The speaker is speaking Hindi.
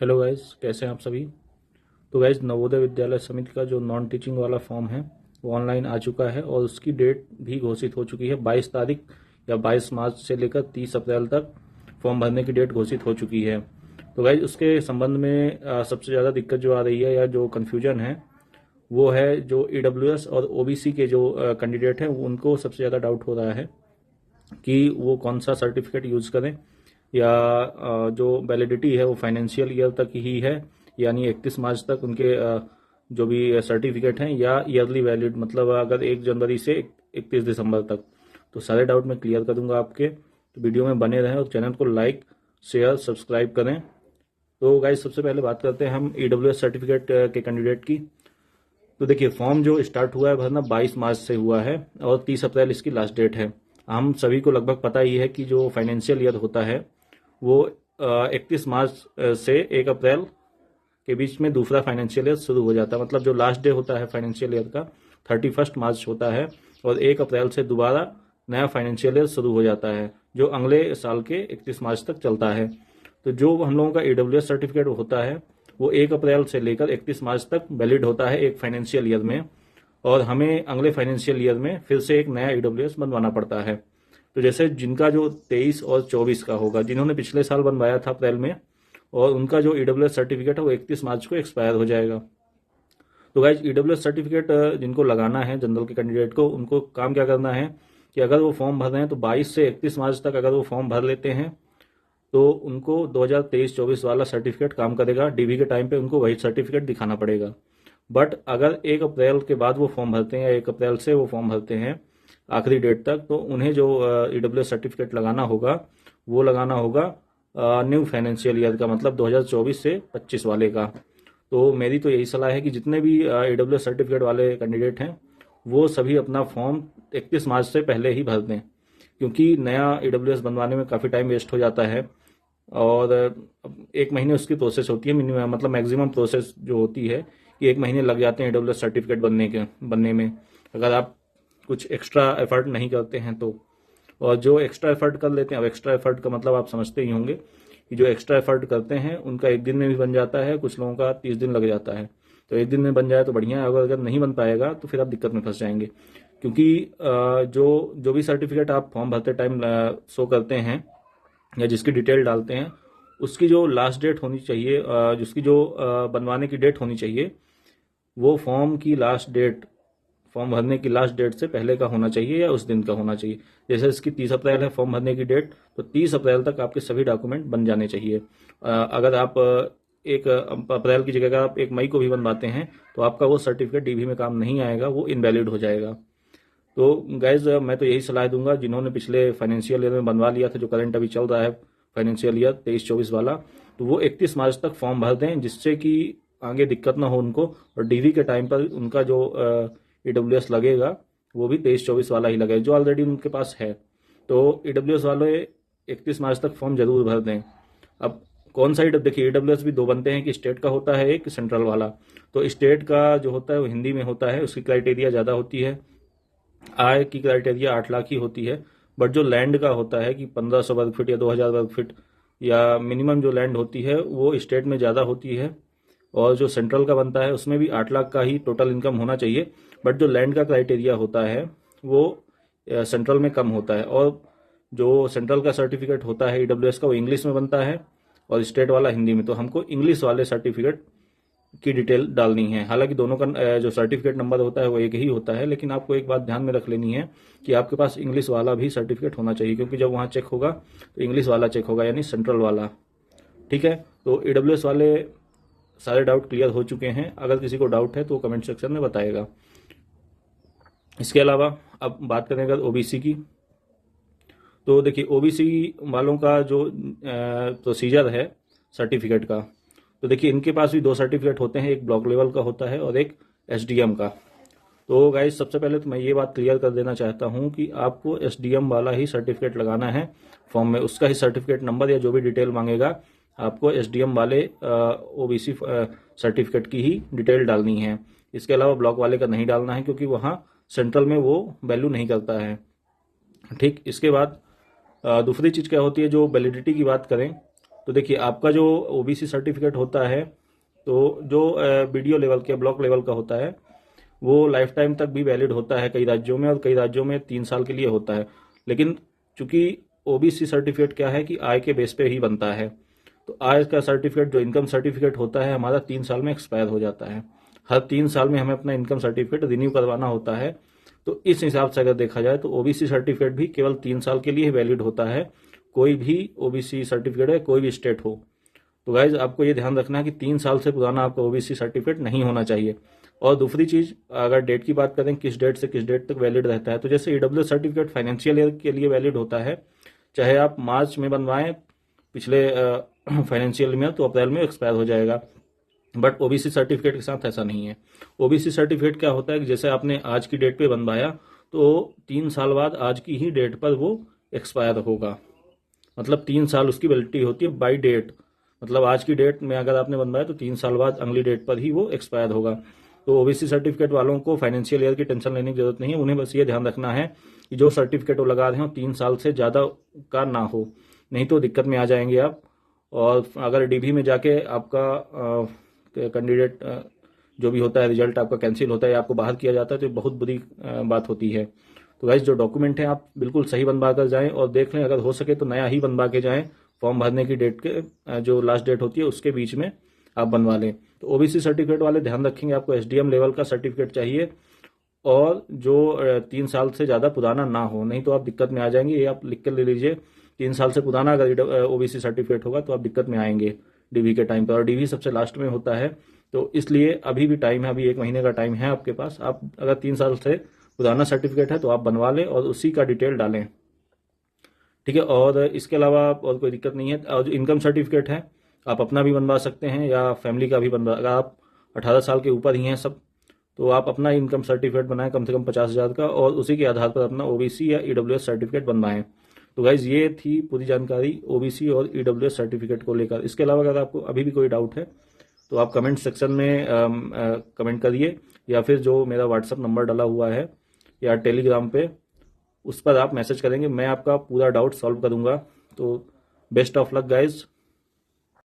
हेलो गाइस, कैसे हैं आप सभी। तो गाइस, नवोदय विद्यालय समिति का जो नॉन टीचिंग वाला फॉर्म है वो ऑनलाइन आ चुका है और उसकी डेट भी घोषित हो चुकी है। 22 तारीख या 22 मार्च से लेकर 30 अप्रैल तक फॉर्म भरने की डेट घोषित हो चुकी है। तो गाइस, उसके संबंध में सबसे ज़्यादा दिक्कत जो आ रही है या जो कन्फ्यूजन है वो है जो ईडब्ल्यूएस और ओबीसी के जो कैंडिडेट हैं उनको सबसे ज़्यादा डाउट हो रहा है कि वो कौन सा सर्टिफिकेट यूज़ करें या जो वैलिडिटी है वो फाइनेंशियल ईयर तक ही है, यानी 31 मार्च तक उनके जो भी सर्टिफिकेट हैं, या ईयरली वैलिड मतलब अगर 1 जनवरी से 31 दिसंबर तक। तो सारे डाउट मैं क्लियर कर दूंगा आपके, तो वीडियो में बने रहें और चैनल को लाइक शेयर सब्सक्राइब करें। तो गाइस, सबसे पहले बात करते हैं हम ईडब्ल्यूएस सर्टिफिकेट के कैंडिडेट की। तो देखिए, फॉर्म जो स्टार्ट हुआ है भरना 22 मार्च से हुआ है और 30 अप्रैल इसकी लास्ट डेट है। हम सभी को लगभग पता ही है कि जो फाइनेंशियल ईयर होता है वो 31 मार्च से 1 अप्रैल के बीच में दूसरा फाइनेंशियल ईयर शुरू हो जाता है। मतलब जो लास्ट डे होता है फाइनेंशियल ईयर का 31 मार्च होता है और 1 अप्रैल से दोबारा नया फाइनेंशियल ईयर शुरू हो जाता है जो अगले साल के 31 मार्च तक चलता है। तो जो हम लोगों का ईडब्ल्यूएस सर्टिफिकेट होता है वो 1 अप्रैल से लेकर 31 मार्च तक वैलिड होता है एक फाइनेंशियल ईयर में, और हमें अगले फाइनेंशियल ईयर में फिर से एक नया ईडब्ल्यूएस बनवाना पड़ता है। तो जैसे जिनका जो 23 और 24 का होगा, जिन्होंने पिछले साल बनवाया था अप्रैल में, और उनका जो ईडब्ल्यूएस सर्टिफिकेट है वो 31 मार्च को एक्सपायर हो जाएगा। तो गाइज, ईडब्ल्यूएस सर्टिफिकेट जिनको लगाना है जनरल के कैंडिडेट को, उनको काम क्या करना है कि अगर वो फॉर्म भर रहे हैं तो 22 से 31 मार्च तक अगर वो फॉर्म भर लेते हैं तो उनको 2023-24 वाला सर्टिफिकेट काम करेगा। डीवी के टाइम पे उनको वही सर्टिफिकेट दिखाना पड़ेगा। बट अगर 1 अप्रैल के बाद वो फॉर्म भरते हैं या 1 अप्रैल से वो फॉर्म भरते हैं आखिरी डेट तक, तो उन्हें जो ईडब्ल्यूएस सर्टिफिकेट लगाना होगा वो लगाना होगा न्यू फाइनेंशियल ईयर का, मतलब 2024 से 25 वाले का। तो मेरी तो यही सलाह है कि जितने भी ईडब्ल्यूएस सर्टिफिकेट वाले कैंडिडेट हैं वो सभी अपना फॉर्म 31 मार्च से पहले ही भर दें, क्योंकि नया ईडब्ल्यूएस बनवाने में काफ़ी टाइम वेस्ट हो जाता है और 1 महीने उसकी प्रोसेस होती है मिनिमम, मतलब मैक्सिमम प्रोसेस जो होती है कि 1 महीने लग जाते हैं ईडब्ल्यूएस सर्टिफिकेट बनने में, अगर आप कुछ एक्स्ट्रा एफर्ट नहीं करते हैं तो। और जो एक्स्ट्रा एफर्ट कर लेते हैं, अब एक्स्ट्रा एफर्ट का मतलब आप समझते ही होंगे कि जो एक्स्ट्रा एफर्ट करते हैं उनका 1 दिन में भी बन जाता है, कुछ लोगों का 30 दिन लग जाता है। तो 1 दिन में बन जाए तो बढ़िया है, अगर नहीं बन पाएगा तो फिर आप दिक्कत में फंस जाएंगे। क्योंकि जो जो भी सर्टिफिकेट आप फॉर्म भरते टाइम शो करते हैं या जिसकी डिटेल डालते हैं उसकी जो लास्ट डेट होनी चाहिए, जिसकी जो बनवाने की डेट होनी चाहिए, वो फॉर्म की लास्ट डेट, फॉर्म भरने की लास्ट डेट से पहले का होना चाहिए या उस दिन का होना चाहिए। जैसे इसकी 30 अप्रैल है फॉर्म भरने की डेट, तो 30 अप्रैल तक आपके सभी डॉक्यूमेंट बन जाने चाहिए। अगर आप 1 अप्रैल की जगह अगर आप 1 मई को भी बनवाते हैं तो आपका वो सर्टिफिकेट डीवी में काम नहीं आएगा, वो इनवैलिड हो जाएगा। तो गाइज, मैं तो यही सलाह दूंगा जिन्होंने पिछले फाइनेंशियल ईयर में बनवा लिया था, जो करंट अभी चल रहा है फाइनेंशियल ईयर 23-24 वाला, तो वो 31 मार्च तक फॉर्म भर दें, जिससे कि आगे दिक्कत ना हो उनको, और डीवी के टाइम पर उनका जो ईडब्ल्यूएस लगेगा वो भी 23-24 वाला ही लगेगा जो ऑलरेडी उनके पास है। तो ईडब्ल्यूएस वाले 31 मार्च तक फॉर्म जरूर भर दें। अब कौन सा देखिए, ईडब्ल्यूएस भी 2 बनते हैं कि स्टेट का होता है एक सेंट्रल वाला। तो स्टेट का जो होता है वो हिंदी में होता है, उसकी क्राइटेरिया ज़्यादा होती है, आय की क्राइटेरिया 8 लाख ही होती है। बट जो लैंड का होता है कि 1500 वर्ग फीट या 2000 वर्ग फीट या मिनिमम जो लैंड होती है वो स्टेट में ज़्यादा होती है, और जो सेंट्रल का बनता है उसमें भी 8 लाख का ही टोटल इनकम होना चाहिए। बट जो लैंड का क्राइटेरिया होता है वो सेंट्रल में कम होता है, और जो सेंट्रल का सर्टिफिकेट होता है ईडब्ल्यूएस का वो इंग्लिश में बनता है और स्टेट वाला हिंदी में। तो हमको इंग्लिश वाले सर्टिफिकेट की डिटेल डालनी है। हालांकि दोनों का जो सर्टिफिकेट नंबर होता है वो एक ही होता है, लेकिन आपको एक बात ध्यान में रख लेनी है कि आपके पास इंग्लिश वाला भी सर्टिफिकेट होना चाहिए, क्योंकि जब वहाँ चेक होगा तो इंग्लिश वाला चेक होगा, यानी सेंट्रल वाला। ठीक है, तो ईडब्ल्यूएस वाले सारे डाउट क्लियर हो चुके हैं। अगर किसी को डाउट है तो कमेंट सेक्शन में बताएगा। इसके अलावा अब बात करें अगर ओबीसी की, तो देखिए ओबीसी वालों का जो प्रोसीजर है सर्टिफिकेट का, तो देखिए इनके पास भी 2 सर्टिफिकेट होते हैं, एक ब्लॉक लेवल का होता है और एक एसडीएम का। तो गाइस, सबसे पहले तो मैं ये बात क्लियर कर देना चाहता हूँ कि आपको एसडीएम वाला ही सर्टिफिकेट लगाना है फॉर्म में, उसका ही सर्टिफिकेट नंबर या जो भी डिटेल मांगेगा आपको एसडीएम वाले ओबीसी सर्टिफिकेट की ही डिटेल डालनी है। इसके अलावा ब्लॉक वाले का नहीं डालना है, क्योंकि वहाँ सेंट्रल में वो वैल्यू नहीं करता है। ठीक, इसके बाद दूसरी चीज़ क्या होती है, जो वैलिडिटी की बात करें तो देखिए आपका जो ओबीसी सर्टिफिकेट होता है, तो जो बीडीओ लेवल के ब्लॉक लेवल का होता है, वो लाइफ टाइम तक भी वैलिड होता है कई राज्यों में, और कई राज्यों में 3 साल के लिए होता है। लेकिन चूंकि ओबीसी सर्टिफिकेट क्या है कि आय के बेस पे ही बनता है, तो आय का सर्टिफिकेट जो इनकम सर्टिफिकेट होता है हमारा 3 साल में एक्सपायर हो जाता है। हर 3 साल में हमें अपना इनकम सर्टिफिकेट रिन्यू करवाना होता है। तो इस हिसाब से अगर देखा जाए तो ओबीसी सर्टिफिकेट भी केवल 3 साल के लिए वैलिड होता है, कोई भी ओबीसी सर्टिफिकेट है, कोई भी स्टेट हो। तो गाइज आपको ये ध्यान रखना है कि 3 साल से पुराना आपका ओबीसी सर्टिफिकेट नहीं होना चाहिए। और दूसरी चीज, अगर डेट की बात करें किस डेट से किस डेट तक वैलिड रहता है, तो जैसे ईडब्ल्यू सर्टिफिकेट फाइनेंशियल ईयर के लिए वैलिड होता है, चाहे आप मार्च में बनवाएं पिछले फाइनेंशियल में, तो अप्रैल में एक्सपायर हो जाएगा। बट ओबीसी सर्टिफिकेट के साथ ऐसा नहीं है। ओबीसी सर्टिफिकेट क्या होता है कि जैसे आपने आज की डेट पे बनवाया, तो 3 साल बाद आज की ही डेट पर वो एक्सपायर होगा। मतलब 3 साल उसकी वैलिडिटी होती है बाई डेट। मतलब आज की डेट में अगर आपने बनवाया तो 3 साल बाद अगली डेट पर ही वो एक्सपायर होगा। तो ओबीसी सर्टिफिकेट वालों को फाइनेंशियल ईयर की टेंशन लेने की जरूरत नहीं है। उन्हें बस ये ध्यान रखना है कि जो सर्टिफिकेट वो लगा रहे हो 3 साल से ज़्यादा का ना हो, नहीं तो दिक्कत में आ जाएंगे आप। और अगर डीबी में जाके आपका कैंडिडेट जो भी होता है रिजल्ट आपका कैंसिल होता है या आपको बाहर किया जाता है, तो बहुत बुरी बात होती है। तो गाइज जो डॉक्यूमेंट है आप बिल्कुल सही बनवा कर जाएं, और देख लें अगर हो सके तो नया ही बनवा के जाएं। फॉर्म भरने की डेट के जो लास्ट डेट होती है उसके बीच में आप बनवा लें। तो ओबीसी सर्टिफिकेट वाले ध्यान रखेंगे, आपको एसडीएम लेवल का सर्टिफिकेट चाहिए, और जो 3 साल से ज़्यादा पुराना ना हो, नहीं तो आप दिक्कत में आ जाएंगे। ये आप लिख कर ले लीजिए, 3 साल से पुराना अगर ओबीसी सर्टिफिकेट होगा तो आप दिक्कत में आएंगे डीवी के टाइम पर, और डीवी सबसे लास्ट में होता है। तो इसलिए अभी भी टाइम है, अभी 1 महीने का टाइम है आपके पास। आप अगर 3 साल से पुराना सर्टिफिकेट है तो आप बनवा लें और उसी का डिटेल डालें, ठीक है। और इसके अलावा और कोई दिक्कत नहीं है। और जो इनकम सर्टिफिकेट है आप अपना भी बनवा सकते हैं या फैमिली का भी बनवा, अगर आप 18 साल के ऊपर ही हैं सब, तो आप अपना इनकम सर्टिफिकेट बनाएं कम से कम 50,000 का, और उसी के आधार पर अपना ओबीसी या ईडब्ल्यूएस सर्टिफिकेट बनवाएं। तो गाइज ये थी पूरी जानकारी ओबीसी और ईडब्ल्यूएस सर्टिफिकेट को लेकर। इसके अलावा अगर आपको अभी भी कोई डाउट है तो आप कमेंट सेक्शन में कमेंट करिए, या फिर जो मेरा व्हाट्सअप नंबर डाला हुआ है या टेलीग्राम पे उस पर आप मैसेज करेंगे, मैं आपका पूरा डाउट सॉल्व करूंगा। तो बेस्ट ऑफ लक गाइज।